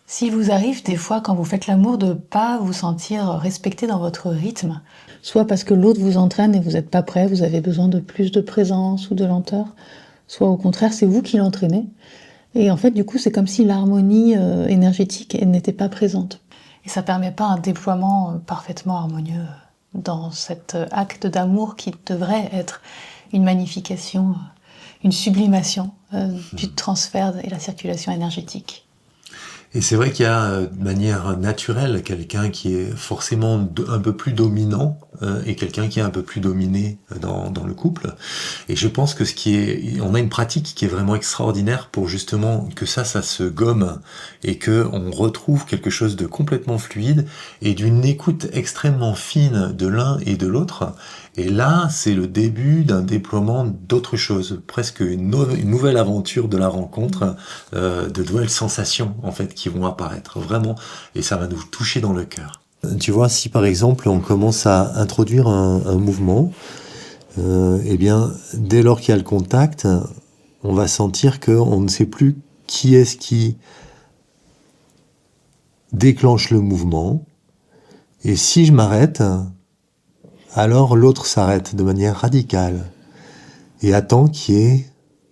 S'il vous arrive des fois quand vous faites l'amour de pas vous sentir respecté dans votre rythme, soit parce que l'autre vous entraîne et vous n'êtes pas prêt, vous avez besoin de plus de présence ou de lenteur, soit au contraire c'est vous qui l'entraînez. Et en fait du coup c'est comme si l'harmonie énergétique elle n'était pas présente. Et ça permet pas un déploiement parfaitement harmonieux dans cet acte d'amour qui devrait être une magnification, une sublimation du transfert et la circulation énergétique. Et c'est vrai qu'il y a de manière naturelle quelqu'un qui est forcément un peu plus dominant et quelqu'un qui est un peu plus dominé dans le couple. Et je pense que on a une pratique qui est vraiment extraordinaire pour justement que ça se gomme et que on retrouve quelque chose de complètement fluide et d'une écoute extrêmement fine de l'un et de l'autre. Et là, c'est le début d'un déploiement d'autre chose, presque une nouvelle aventure de la rencontre, de nouvelles sensations en fait qui vont apparaître vraiment, et ça va nous toucher dans le cœur. Tu vois, si par exemple on commence à introduire un mouvement, eh bien, dès lors qu'il y a le contact, on va sentir qu'on ne sait plus qui est-ce qui déclenche le mouvement, et si je m'arrête, alors l'autre s'arrête de manière radicale et attend qu'il y ait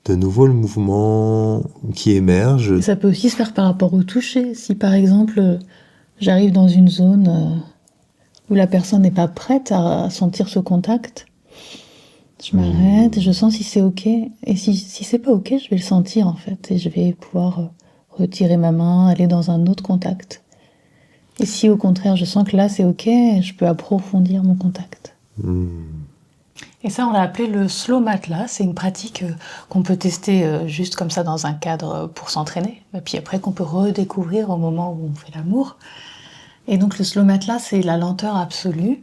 de nouveau le mouvement qui émerge. Et ça peut aussi se faire par rapport au toucher. Si par exemple j'arrive dans une zone où la personne n'est pas prête à sentir ce contact, je m'arrête et je sens si c'est ok. Et si c'est pas ok, je vais le sentir en fait et je vais pouvoir retirer ma main, aller dans un autre contact. Et si au contraire je sens que là c'est ok, je peux approfondir mon contact. Et ça, on l'a appelé le slow matelas. C'est une pratique qu'on peut tester juste comme ça dans un cadre pour s'entraîner. Et puis après, qu'on peut redécouvrir au moment où on fait l'amour. Et donc, le slow matelas, c'est la lenteur absolue.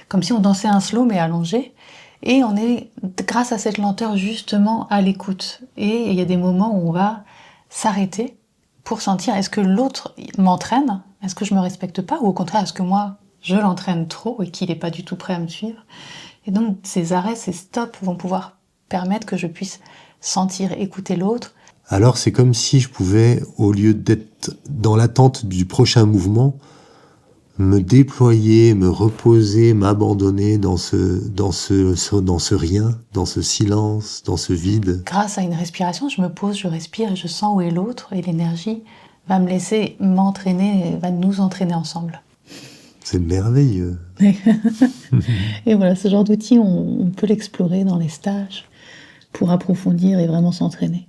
Comme si on dansait un slow, mais allongé. Et on est, grâce à cette lenteur, justement à l'écoute. Et il y a des moments où on va s'arrêter pour sentir est-ce que l'autre m'entraîne ? Est-ce que je me respecte pas ? Ou au contraire, est-ce que moi, je l'entraîne trop et qu'il n'est pas du tout prêt à me suivre ? Et donc, ces arrêts, ces stops vont pouvoir permettre que je puisse sentir, écouter l'autre. Alors, c'est comme si je pouvais, au lieu d'être dans l'attente du prochain mouvement, me déployer, me reposer, m'abandonner dans ce rien, dans ce silence, dans ce vide. Grâce à une respiration, je me pose, je respire et je sens où est l'autre. Et l'énergie va me laisser m'entraîner, va nous entraîner ensemble. C'est merveilleux. Et voilà, ce genre d'outil, on peut l'explorer dans les stages pour approfondir et vraiment s'entraîner.